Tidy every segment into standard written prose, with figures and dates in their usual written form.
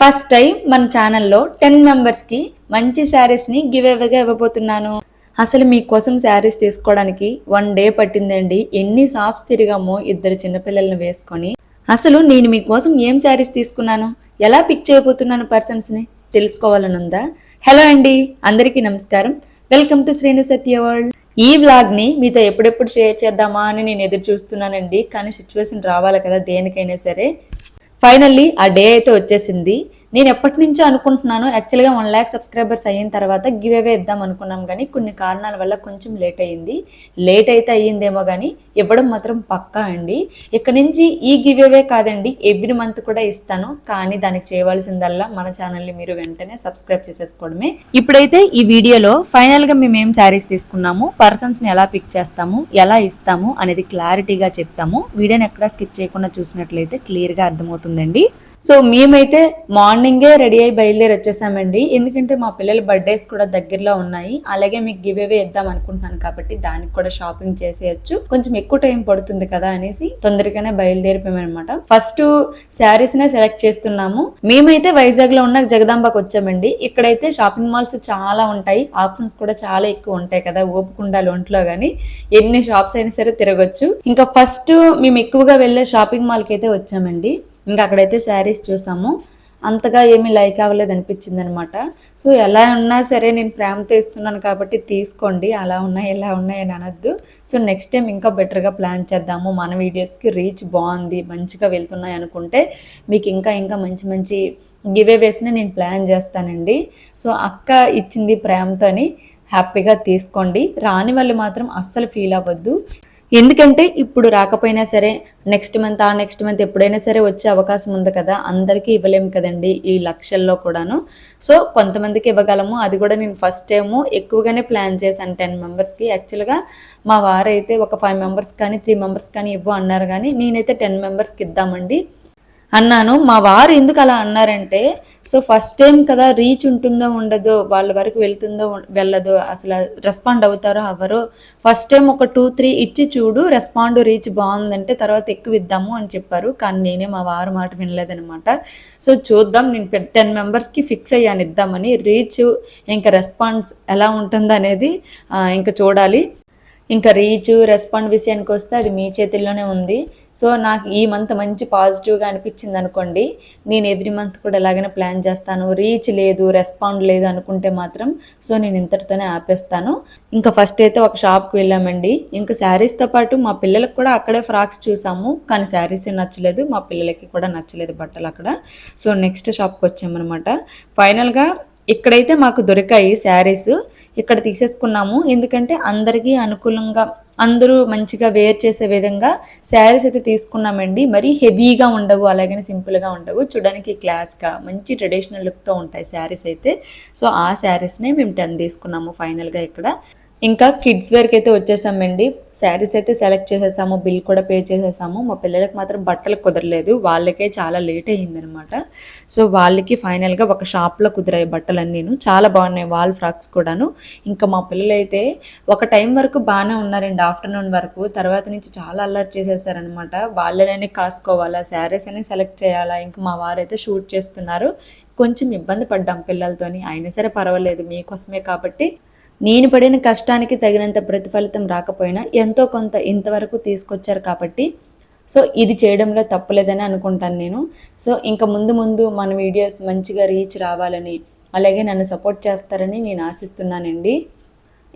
First time మన ఛానల్లో 10 మెంబర్స్కి మంచి శారీస్ని గివ్ అవేగా ఇవ్వబోతున్నాను. అసలు మీకోసం శారీస్ తీసుకోవడానికి 1 డే పట్టిందండి. ఎన్ని షాప్స్ తిరిగామో ఇద్దరు చిన్నపిల్లల్ని వేసుకొని. అసలు నేను మీకోసం ఏం శారీస్ తీసుకున్నాను, ఎలా పిక్ చేయబోతున్నాను పర్సన్స్ని తెలుసుకోవాలని ఉందా? హలో అండి, అందరికీ నమస్కారం. Welcome to Srinu Satya world. ఈ వ్లాగ్ని మీతో ఎప్పుడెప్పుడు షేర్ చేద్దామా అని నేను ఎదురు చూస్తున్నానండి. కానీ సిచ్యువేషన్ రావాలి కదా దేనికైనా సరే. ఫైనల్లీ ఆ డే అయితే వచ్చేసింది. నేను ఎప్పటి నుంచో అనుకుంటున్నాను, యాక్చువల్గా 1 lakh సబ్స్క్రైబర్స్ అయిన తర్వాత గివ్ అవే ఇద్దాం అనుకున్నాం, కానీ కొన్ని కారణాల వల్ల కొంచెం లేట్ అయ్యింది. లేట్ అయితే అయ్యిందేమో కానీ ఇవ్వడం మాత్రం పక్కా అండి. ఇక్కడ నుంచి ఈ గివ్ అవే కాదండి, ఎవ్రీ మంత్ కూడా ఇస్తాను. కానీ దానికి చేయవలసిందల్లా మన ఛానల్ని మీరు వెంటనే సబ్స్క్రైబ్ చేసేసుకోవడమే. ఇప్పుడైతే ఈ వీడియోలో ఫైనల్గా మేము ఏం శారీస్ తీసుకున్నాము, పర్సన్స్ని ఎలా పిక్ చేస్తాము, ఎలా ఇస్తాము అనేది క్లారిటీగా చెప్తాము. వీడియోని ఎక్కడా స్కిప్ చేయకుండా చూసినట్లయితే క్లియర్గా అర్థమవుతుంది. సో మేమైతే మార్నింగే రెడీ అయ్యి బయలుదేరి వచ్చేసామండి. ఎందుకంటే మా పిల్లల బర్త్డేస్ కూడా దగ్గరలో ఉన్నాయి. అలాగే మీకు గివ్ అవే ఇద్దాం అనుకుంటున్నాను కాబట్టి దానికి కూడా షాపింగ్ చేసేయచ్చు, కొంచెం ఎక్కువ టైం పడుతుంది కదా అనేసి తొందరగానే బయలుదేరిపోయామన్నమాట. ఫస్ట్ శారీస్ నే సెలెక్ట్ చేస్తున్నాము. మేమైతే వైజాగ్ లో ఉన్న జగదాంబకు వచ్చామండి. ఇక్కడైతే షాపింగ్ మాల్స్ చాలా ఉంటాయి, ఆప్షన్స్ కూడా చాలా ఎక్కువ ఉంటాయి కదా, ఓపుకుండాలి ఒంట్లో గానీ ఎన్ని షాప్స్ అయినా సరే తిరగొచ్చు. ఇంకా ఫస్ట్ మేము ఎక్కువగా వెళ్ళే షాపింగ్ మాల్కి అయితే వచ్చామండి. ఇంకా అక్కడైతే శారీస్ చూసాము, అంతగా ఏమీ లైక్ అవ్వలేదు అనిపించింది అనమాట. సో ఎలా ఉన్నా సరే నేను ప్రేమతో ఇస్తున్నాను కాబట్టి తీసుకోండి, అలా ఉన్నాయి ఇలా ఉన్నాయి అని అనొద్దు. సో నెక్స్ట్ టైం ఇంకా బెటర్గా ప్లాన్ చేద్దాము. మన వీడియోస్కి రీచ్ బాగుంది, మంచిగా వెళ్తున్నాయి అనుకుంటే మీకు ఇంకా ఇంకా మంచి మంచి గివ్ అవేస్ని నేను ప్లాన్ చేస్తానండి. సో అక్క ఇచ్చింది ప్రేమతోని హ్యాపీగా తీసుకోండి. రాని వాళ్ళు మాత్రం అస్సలు ఫీల్ అవ్వద్దు. ఎందుకంటే ఇప్పుడు రాకపోయినా సరే నెక్స్ట్ మంత్ ఎప్పుడైనా సరే వచ్చే అవకాశం ఉంది కదా, అందరికీ ఇవ్వలేము కదండి ఈ లక్షల్లో కూడాను. సో కొంతమందికి ఇవ్వగలము, అది కూడా నేను ఫస్ట్ టైము ఎక్కువగానే ప్లాన్ చేశాను 10 మెంబర్స్కి. యాక్చువల్గా మా వారైతే ఒక 5 మెంబర్స్ కానీ 3 మెంబర్స్ కానీ ఇవ్వు అన్నారు, కానీ నేనైతే 10 మెంబర్స్కి ఇద్దామండి అన్నాను. మా వారు ఎందుకు అలా అన్నారంటే, సో ఫస్ట్ టైం కదా, రీచ్ ఉంటుందో ఉండదో, వాళ్ళ వరకు వెళ్తుందో వెళ్ళదో, అసలు రెస్పాండ్ అవుతారో అవ్వరో, ఫస్ట్ టైం ఒక 2-3 ఇచ్చి చూడు, రెస్పాండ్ రీచ్ బాగుందంటే తర్వాత ఎక్కువ ఇద్దాము అని చెప్పారు. కానీ నేనే మా వారు మాట వినలేదనమాట. సో చూద్దాం, నేను 10 మెంబర్స్కి ఫిక్స్ అయ్యాను ఇద్దామని. రీచ్ ఇంకా రెస్పాన్స్ ఎలా ఉంటుందో అనేది ఇంకా చూడాలి. ఇంకా రీచ్ రెస్పాండ్ విషయానికి వస్తే అది మీ చేతుల్లోనే ఉంది. సో నాకు ఈ మంత్ మంచి పాజిటివ్గా అనిపించింది అనుకోండి, నేను ఎవ్రీ మంత్ కూడా ఎలాగైనా ప్లాన్ చేస్తాను. రీచ్ లేదు, రెస్పాండ్ లేదు అనుకుంటే మాత్రం సో నేను ఇంతటితోనే ఆపేస్తాను. ఇంకా ఫస్ట్ అయితే ఒక షాప్కి వెళ్ళామండి. ఇంకా శారీస్తో పాటు మా పిల్లలకు కూడా అక్కడే ఫ్రాక్స్ చూసాము, కానీ శారీస్ నచ్చలేదు, మా పిల్లలకి కూడా నచ్చలేదు బట్టలు అక్కడ. సో నెక్స్ట్ షాప్కి వచ్చామన్నమాట. ఫైనల్గా ఇక్కడైతే మాకు దొరికాయి శారీస్, ఇక్కడ తీసేసుకున్నాము. ఎందుకంటే అందరికీ అనుకూలంగా అందరూ మంచిగా వేర్ చేసే విధంగా శారీస్ అయితే తీసుకున్నామండి. మరీ హెవీగా ఉండవు, అలాగని సింపుల్గా ఉండవు, చూడడానికి క్లాస్గా మంచి ట్రెడిషనల్ లుక్తో ఉంటాయి శారీస్ అయితే. సో ఆ శారీస్నే మేము 10 తీసుకున్నాము ఫైనల్గా ఇక్కడ. ఇంకా కిడ్స్ వేర్కి అయితే వచ్చేసామండి. శారీస్ అయితే సెలెక్ట్ చేసేసాము, బిల్ కూడా పే చేసేసాము. మా పిల్లలకి మాత్రం బట్టలు కుదరలేదు, వాళ్ళకే చాలా లేట్ అయ్యిందనమాట. సో వాళ్ళకి ఫైనల్గా ఒక షాప్లో కుదిరాయి బట్టలన్నీను, చాలా బాగున్నాయి వాల్ ఫ్రాక్స్ కూడాను. ఇంకా మా పిల్లలు అయితే ఒక టైం వరకు బాగానే ఉన్నారండి, ఆఫ్టర్నూన్ వరకు. తర్వాత నుంచి చాలా అల్లరి చేసేసారనమాట. వాళ్ళనే కాసుకోవాలా, శారీస్ అని సెలెక్ట్ చేయాలా, ఇంకా మా వారైతే షూట్ చేస్తున్నారు. కొంచెం ఇబ్బంది పడ్డాం పిల్లలతోని, అయినా సరే పర్వాలేదు, మీకోసమే కాబట్టి. నేను పడిన కష్టానికి తగినంత ప్రతిఫలితం రాకపోయినా ఎంతో కొంత ఇంతవరకు తీసుకొచ్చారు కాబట్టి సో ఇది చేయడంలో తప్పులేదని అనుకుంటాను నేను. సో ఇంకా ముందు మన వీడియోస్ మంచిగా రీచ్ రావాలని, అలాగే నన్ను సపోర్ట్ చేస్తారని నేను ఆశిస్తున్నానండి.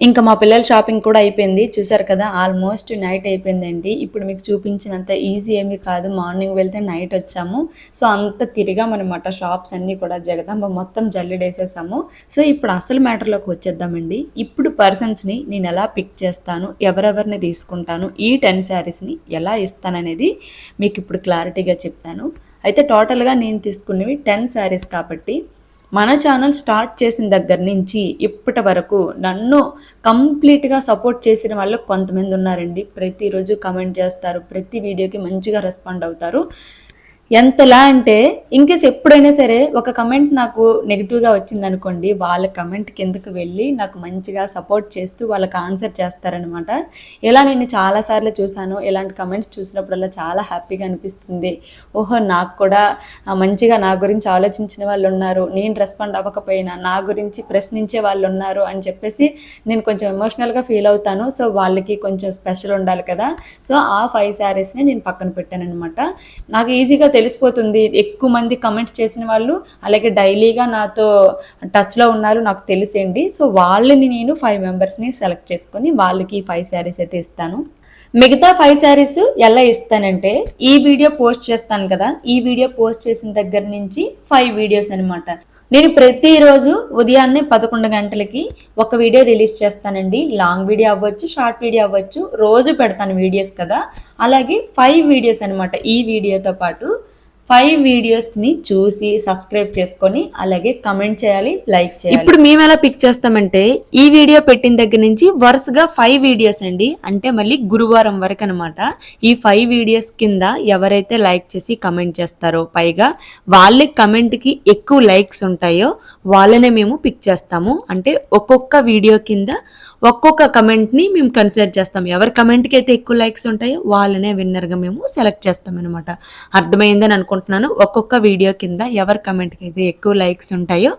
ఇంకా మా పిల్లల షాపింగ్ కూడా అయిపోయింది, చూసారు కదా, ఆల్మోస్ట్ నైట్ అయిపోయిందండి. ఇప్పుడు మీకు చూపించినంత ఈజీ ఏమీ కాదు, మార్నింగ్ వెళ్తే నైట్ వచ్చాము. సో అంత తిరిగామన్నమాట, షాప్స్ అన్నీ కూడా జగదాంబ మొత్తం జల్లిడేసేసాము. సో ఇప్పుడు అసలు మ్యాటర్లోకి వచ్చేద్దామండి. ఇప్పుడు పర్సన్స్ని నేను ఎలా పిక్ చేస్తాను, ఎవరెవరిని తీసుకుంటాను, ఈ 10 శారీస్ని ఎలా ఇస్తాననేది మీకు ఇప్పుడు క్లారిటీగా చెప్తాను. అయితే టోటల్గా నేను తీసుకున్నవి 10 శారీస్ కాబట్టి మన ఛానల్ స్టార్ట్ చేసిన దగ్గర నుంచి ఇప్పటి వరకు నన్ను కంప్లీట్గా సపోర్ట్ చేసిన వాళ్ళు కొంతమంది ఉన్నారండి. ప్రతిరోజు కమెంట్ చేస్తారు, ప్రతి వీడియోకి మంచిగా రెస్పాండ్ అవుతారు. ఎంతలా అంటే ఇన్కేస్ ఎప్పుడైనా సరే ఒక కమెంట్ నాకు నెగిటివ్గా వచ్చింది అనుకోండి, వాళ్ళ కమెంట్ కిందకి వెళ్ళి నాకు మంచిగా సపోర్ట్ చేస్తూ వాళ్ళకి ఆన్సర్ చేస్తారనమాట. ఇలా నేను చాలాసార్లు చూశాను. ఇలాంటి కమెంట్స్ చూసినప్పుడల్లా చాలా హ్యాపీగా అనిపిస్తుంది. ఓహో, నాకు కూడా మంచిగా నా గురించి ఆలోచించిన వాళ్ళు ఉన్నారు, నేను రెస్పాండ్ అవ్వకపోయినా నా గురించి ప్రశ్నించే వాళ్ళు ఉన్నారు అని చెప్పేసి నేను కొంచెం ఎమోషనల్గా ఫీల్ అవుతాను. సో వాళ్ళకి కొంచెం స్పెషల్ ఉండాలి కదా. సో ఆ 5 శారీస్ని నేను పక్కన పెట్టాను అనమాట. నాకు ఈజీగా తెలిసిపోతుంది ఎక్కువ మంది కమెంట్స్ చేసిన వాళ్ళు, అలాగే డైలీగా నాతో టచ్లో ఉన్నారు నాకు తెలిసేండి. సో వాళ్ళని నేను 5 మెంబర్స్ని సెలెక్ట్ చేసుకొని వాళ్ళకి 5 శారీస్ అయితే ఇస్తాను. మిగతా 5 శారీస్ ఎలా ఇస్తానంటే, ఈ వీడియో పోస్ట్ చేస్తాను కదా, ఈ వీడియో పోస్ట్ చేసిన దగ్గర నుంచి 5 వీడియోస్ అనమాట. నేను ప్రతిరోజు ఉదయాన్నే 11 గంటలకి ఒక వీడియో రిలీజ్ చేస్తానండి. లాంగ్ వీడియో అవ్వచ్చు, షార్ట్ వీడియో అవ్వచ్చు, రోజు పెడతాను వీడియోస్ కదా. అలాగే 5 వీడియోస్ అనమాట. ఈ వీడియోతో పాటు 5 వీడియోస్ని చూసి సబ్స్క్రైబ్ చేసుకొని అలాగే కమెంట్ చేయాలి, లైక్ చేయాలి. ఇప్పుడు మేము ఎలా పిక్ చేస్తామంటే, ఈ వీడియో పెట్టిన దగ్గర నుంచి వరుసగా 5 వీడియోస్ అండి, అంటే మళ్ళీ గురువారం వరకు అనమాట. ఈ 5 వీడియోస్ కింద ఎవరైతే లైక్ చేసి కమెంట్ చేస్తారో, పైగా వాళ్ళ కమెంట్కి ఎక్కువ లైక్స్ ఉంటాయో వాళ్ళనే మేము పిక్ చేస్తాము. అంటే ఒక్కొక్క వీడియో కింద ఒక్కొక్క కమెంట్ని మేము కన్సిడర్ చేస్తాం. ఎవరి కమెంట్కి అయితే ఎక్కువ లైక్స్ ఉంటాయో వాళ్ళనే విన్నర్గా మేము సెలెక్ట్ చేస్తాం అనమాట. అర్థమైందని అనుకుంటున్నాను. ఒక్కొక్క వీడియో కింద ఎవరి కమెంట్కి అయితే ఎక్కువ లైక్స్ ఉంటాయో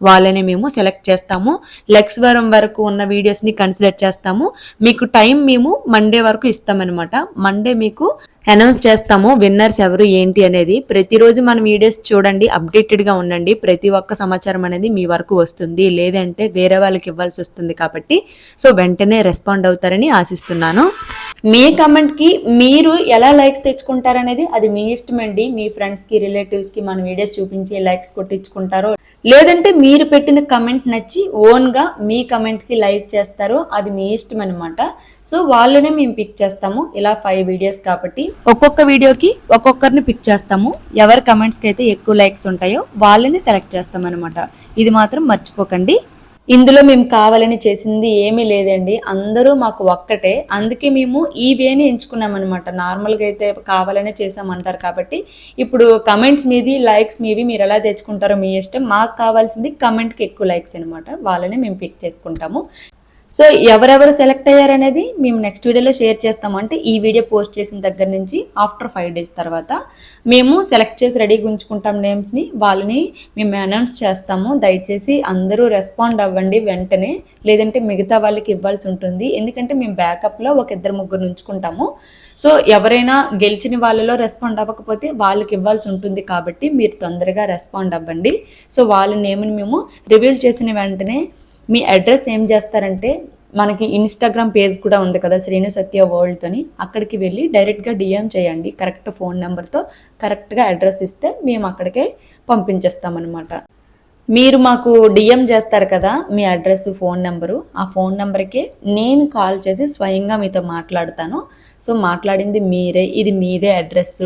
వాళ్ళనే మేము సెలెక్ట్ చేస్తాము. లెక్స్ వారం వరకు ఉన్న వీడియోస్ని కన్సిడర్ చేస్తాము. మీకు టైం మేము మండే వరకు ఇస్తామన్నమాట. మండే మీకు అనౌన్స్ చేస్తాము విన్నర్స్ ఎవరు ఏంటి అనేది. ప్రతిరోజు మన వీడియోస్ చూడండి, అప్డేటెడ్గా ఉండండి. ప్రతి ఒక్క సమాచారం అనేది మీ వరకు వస్తుంది, లేదంటే వేరే వాళ్ళకి ఇవ్వాల్సి వస్తుంది. కాబట్టి సో వెంటనే రెస్పాండ్ అవుతారని ఆశిస్తున్నాను. మీ కమెంట్కి మీరు ఎలా లైక్స్ తెచ్చుకుంటారనేది అది మీ ఇష్టం అండి. మీ ఫ్రెండ్స్కి, రిలేటివ్స్కి మన వీడియోస్ చూపించి లైక్స్ కొట్టించుకుంటారో, లేదంటే మీరు పెట్టిన కమెంట్ నచ్చి ఓన్గా మీ కమెంట్కి లైక్ చేస్తారో అది మీ ఇష్టం అనమాట. సో వాళ్ళనే మేము పిక్ చేస్తాము. ఇలా 5 వీడియోస్ కాబట్టి ఒక్కొక్క వీడియోకి ఒక్కొక్కరిని పిక్ చేస్తాము. ఎవరి కమెంట్స్కి అయితే ఎక్కువ లైక్స్ ఉంటాయో వాళ్ళని సెలెక్ట్ చేస్తాం అనమాట. ఇది మాత్రం మర్చిపోకండి. ఇందులో మేము కావాలని చేసింది ఏమీ లేదండి, అందరూ మాకు ఒక్కటే. అందుకే మేము ఈ వేని ఎంచుకున్నామన్నమాట. నార్మల్గా అయితే కావాలనే చేసామంటారు. కాబట్టి ఇప్పుడు కమెంట్స్ మీది, లైక్స్ మీవి, మీరు ఎలా తెచ్చుకుంటారో మీ ఇష్టం. మాకు కావాల్సింది కమెంట్కి ఎక్కువ లైక్స్ అనమాట. వాళ్ళని మేము పిక్ చేసుకుంటాము. సో ఎవరెవరు సెలెక్ట్ అయ్యారనేది మేము నెక్స్ట్ వీడియోలో షేర్ చేస్తాము. అంటే ఈ వీడియో పోస్ట్ చేసిన దగ్గర నుంచి ఆఫ్టర్ 5 డేస్ తర్వాత మేము సెలెక్ట్ చేసి రెడీగా ఉంచుకుంటాం నేమ్స్ని. వాళ్ళని మేము అనౌన్స్ చేస్తాము. దయచేసి అందరూ రెస్పాండ్ అవ్వండి వెంటనే, లేదంటే మిగతా వాళ్ళకి ఇవ్వాల్సి ఉంటుంది. ఎందుకంటే మేము బ్యాకప్లో ఒక 2-3 ఉంచుకుంటాము. సో ఎవరైనా గెలిచిన వాళ్ళలో రెస్పాండ్ అవ్వకపోతే వాళ్ళకి ఇవ్వాల్సి ఉంటుంది. కాబట్టి మీరు తొందరగా రెస్పాండ్ అవ్వండి. సో వాళ్ళ నేమ్ని మేము రివీల్ చేసిన వెంటనే మీ అడ్రస్ ఏం చేస్తారంటే, మనకి ఇన్స్టాగ్రామ్ పేజ్ కూడా ఉంది కదా శ్రీను సత్య వరల్డ్తోని, అక్కడికి వెళ్ళి డైరెక్ట్గా డిఎం చేయండి. కరెక్ట్ ఫోన్ నెంబర్తో కరెక్ట్గా అడ్రస్ ఇస్తే మేము అక్కడికే పంపించేస్తామన్నమాట. మీరు మాకు డిఎం చేస్తారు కదా మీ అడ్రస్, ఫోన్ నెంబరు, ఆ ఫోన్ నెంబర్కే నేను కాల్ చేసి స్వయంగా మీతో మాట్లాడతాను. సో మాట్లాడింది మీరే, ఇది మీదే అడ్రస్,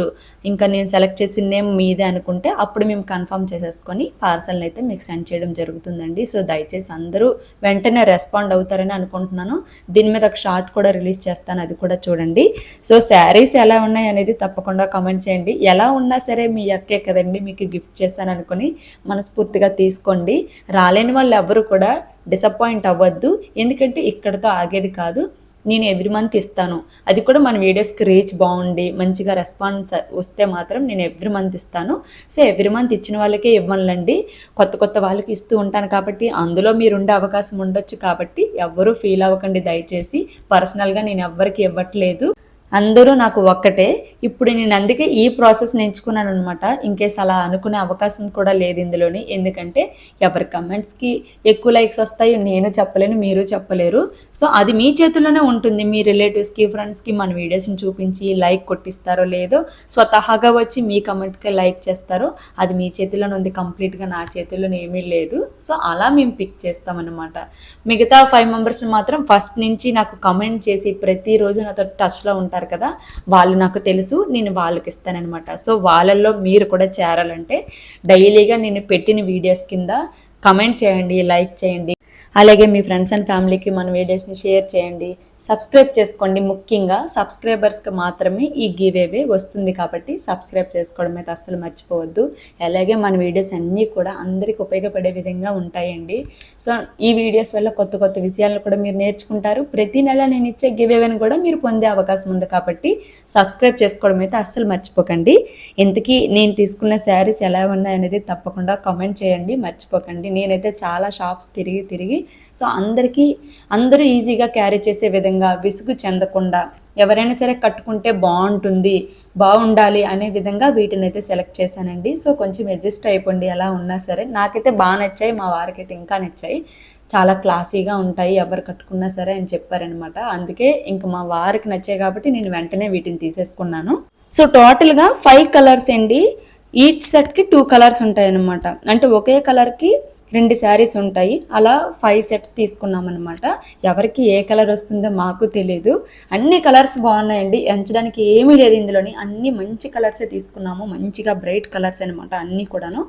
ఇంకా నేను సెలెక్ట్ చేసిన నేమ్ మీదే అనుకుంటే అప్పుడు మేము కన్ఫర్మ్ చేసేసుకొని పార్సల్ని అయితే మీకు సెండ్ చేయడం జరుగుతుందండి. సో దయచేసి అందరూ వెంటనే రెస్పాండ్ అవుతారని అనుకుంటున్నాను. దీని మీద ఒక షార్ట్ కూడా రిలీజ్ చేస్తాను, అది కూడా చూడండి. సో శారీస్ ఎలా ఉన్నాయి అనేది తప్పకుండా కామెంట్ చేయండి. ఎలా ఉన్నా సరే మీ అక్కే కదండి, మీకు గిఫ్ట్ చేస్తాను అనుకుని మనస్ఫూర్తిగా తీసుకోండి. రాలేని వాళ్ళు ఎవరు కూడా డిసప్పాయింట్ అవ్వద్దు, ఎందుకంటే ఇక్కడతో ఆగేది కాదు. నేను ఎవ్రీ మంత్ ఇస్తాను, అది కూడా మన వీడియోస్కి రీచ్ బాగుండి మంచిగా రెస్పాన్స్ వస్తే మాత్రం నేను ఎవ్రీ మంత్ ఇస్తాను. సో ఎవ్రీ మంత్ ఇచ్చిన వాళ్ళకే ఇవ్వనులండి, కొత్త కొత్త వాళ్ళకి ఇస్తూ ఉంటాను. కాబట్టి అందులో మీరు ఉండే అవకాశం ఉండొచ్చు. కాబట్టి ఎవ్వరూ ఫీల్ అవ్వకండి దయచేసి. పర్సనల్గా నేను ఎవ్వరికి ఇవ్వట్లేదు, అందరూ నాకు ఒక్కటే. ఇప్పుడు నేను అందుకే ఈ ప్రాసెస్ని ఎంచుకున్నాను అనమాట. ఇన్కేస్ అలా అనుకునే అవకాశం కూడా లేదు ఇందులోని, ఎందుకంటే ఎవరి కమెంట్స్కి ఎక్కువ లైక్స్ వస్తాయో నేను చెప్పలేను, మీరు చెప్పలేరు. సో అది మీ చేతుల్లోనే ఉంటుంది. మీ రిలేటివ్స్కి, ఫ్రెండ్స్కి మన వీడియోస్ని చూపించి లైక్ కొట్టిస్తారో లేదో, స్వతహాగా వచ్చి మీ కమెంట్కి లైక్ చేస్తారో అది మీ చేతిలోనే ఉంది, కంప్లీట్గా నా చేతుల్లోనే ఏమీ లేదు. సో అలా మేము పిక్ చేస్తామన్నమాట. మిగతా 5 మెంబర్స్ని మాత్రం ఫస్ట్ నుంచి నాకు కమెంట్ చేసి ప్రతిరోజు నాతో టచ్లో ఉంటారు కదా, వాళ్ళు నాకు తెలుసు, నేను వాళ్ళకి ఇస్తానన్నమాట. సో వాళ్ళల్లో మీరు కూడా చేరాలంటే డైలీగా నేను పెట్టిన వీడియోస్ కింద కమెంట్ చేయండి, లైక్ చేయండి. అలాగే మీ ఫ్రెండ్స్ అండ్ ఫ్యామిలీకి మన వీడియోస్ని షేర్ చేయండి, సబ్స్క్రైబ్ చేసుకోండి. ముఖ్యంగా సబ్స్క్రైబర్స్కి మాత్రమే ఈ గివ్ అవే వస్తుంది కాబట్టి సబ్స్క్రైబ్ చేసుకోవడం అయితే అస్సలు మర్చిపోవద్దు. అలాగే మన వీడియోస్ అన్నీ కూడా అందరికీ ఉపయోగపడే విధంగా ఉంటాయండి. సో ఈ వీడియోస్ వల్ల కొత్త కొత్త విషయాలను కూడా మీరు నేర్చుకుంటారు. ప్రతి నెల నేను ఇచ్చే గివ్ అవేని కూడా మీరు పొందే అవకాశం ఉంది కాబట్టి సబ్స్క్రైబ్ చేసుకోవడం అయితే అస్సలు మర్చిపోకండి. ఇంతకీ నేను తీసుకున్న శారీస్ ఎలా ఉన్నాయనేది తప్పకుండా కామెంట్ చేయండి, మర్చిపోకండి. నేనైతే చాలా షాప్స్ తిరిగి సో అందరూ ఈజీగా క్యారీ చేసే విధంగా విసుగు చెందకుండా ఎవరైనా సరే కట్టుకుంటే బాగుండాలి అనే విధంగా వీటిని అయితే సెలెక్ట్ చేశానండి. సో కొంచెం అడ్జస్ట్ అయిపోండి ఎలా ఉన్నా సరే. నాకైతే బాగా నచ్చాయి, మా వారికైతే ఇంకా నచ్చాయి. చాలా క్లాసీగా ఉంటాయి, ఎవరు కట్టుకున్నా సరే అని చెప్పారనమాట. అందుకే ఇంక మా వారికి నచ్చాయి కాబట్టి నేను వెంటనే వీటిని తీసేసుకున్నాను. సో టోటల్గా 5 కలర్స్ అండి. ఈచ్ సెట్కి 2 కలర్స్ ఉంటాయి అన్నమాట. అంటే ఒకే కలర్కి 2 శారీస్ ఉంటాయి. అలా 5 సెట్స్ తీసుకున్నాం అనమాట. ఎవరికి ఏ కలర్ వస్తుందో మాకు తెలియదు. అన్ని కలర్స్ బాగున్నాయండి, ఎంచడానికి ఏమీ లేదు ఇందులోని. అన్ని మంచి కలర్సే తీసుకున్నాము, మంచిగా బ్రైట్ కలర్స్ అనమాట అన్నీ కూడాను.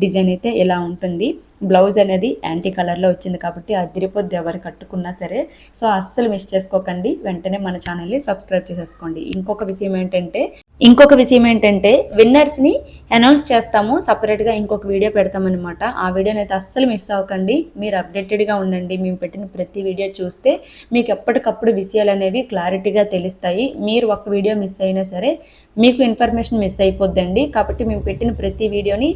డిజైన్ అయితే ఇలా ఉంటుంది. బ్లౌజ్ అనేది యాంటీ కలర్లో వచ్చింది కాబట్టి అదిరిపోద్ది ఎవరు కట్టుకున్నా సరే. సో అస్సలు మిస్ చేసుకోకండి, వెంటనే మన ఛానల్ని సబ్స్క్రైబ్ చేసేసుకోండి. ఇంకొక విషయం ఏంటంటే విన్నర్స్ని అనౌన్స్ చేస్తాము, సపరేట్గా ఇంకొక వీడియో పెడతామన్నమాట. ఆ వీడియోని అయితే అస్సలు మిస్ అవ్వకండి. మీరు అప్డేటెడ్గా ఉండండి. మేము పెట్టిన ప్రతి వీడియో చూస్తే మీకు ఎప్పటికప్పుడు విషయాలు అనేవి క్లారిటీగా తెలుస్తాయి. మీరు ఒక వీడియో మిస్ అయినా సరే మీకు ఇన్ఫర్మేషన్ మిస్ అయిపోద్దండి. కాబట్టి మేము పెట్టిన ప్రతి వీడియోని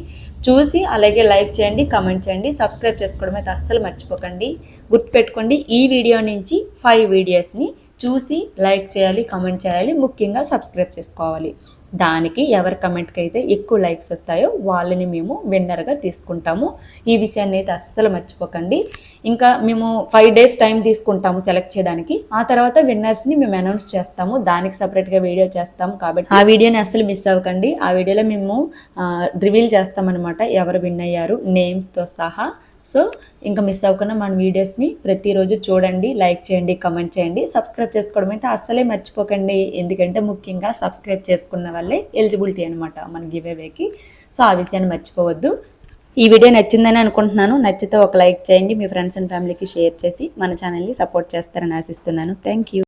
చూసి అలాగే లైక్ చేయండి, కామెంట్ చేయండి, సబ్స్క్రైబ్ చేసుకోవడం అయితే అస్సలు మర్చిపోకండి. గుర్తుపెట్టుకోండి, ఈ వీడియో నుంచి 5 వీడియోస్ని చూసి లైక్ చేయాలి, కామెంట్ చేయాలి, ముఖ్యంగా సబ్స్క్రైబ్ చేసుకోవాలి. దానికి ఎవరి కమెంట్కి అయితే ఎక్కువ లైక్స్ వస్తాయో వాళ్ళని మేము విన్నర్గా తీసుకుంటాము. ఈ విషయాన్ని అయితే అస్సలు మర్చిపోకండి. ఇంకా మేము 5 డేస్ టైం తీసుకుంటాము సెలెక్ట్ చేయడానికి. ఆ తర్వాత విన్నర్స్ని మేము అనౌన్స్ చేస్తాము, దానికి సపరేట్గా వీడియో చేస్తాము. కాబట్టి ఆ వీడియోని అస్సలు మిస్ అవ్వకండి. ఆ వీడియోలో మేము రివీల్ చేస్తామన్నమాట ఎవరు విన్ అయ్యారు నేమ్స్తో సహా. సో ఇంకా మిస్ అవ్వకుండా మన వీడియోస్ని ప్రతిరోజు చూడండి, లైక్ చేయండి, కామెంట్ చేయండి, సబ్స్క్రైబ్ చేసుకోవడం అయితే అస్సలే మర్చిపోకండి. ఎందుకంటే ముఖ్యంగా సబ్స్క్రైబ్ చేసుకున్న వాళ్ళే ఎలిజిబిలిటీ అనమాట మన గివ్ అవేకి. సో ఆ విషయాన్ని మర్చిపోవద్దు. ఈ వీడియో నచ్చిందని అనుకుంటున్నాను. నచ్చితే ఒక లైక్ చేయండి, మీ ఫ్రెండ్స్ అండ్ ఫ్యామిలీకి షేర్ చేసి మన ఛానల్ని సపోర్ట్ చేస్తారని ఆశిస్తున్నాను. Thank you.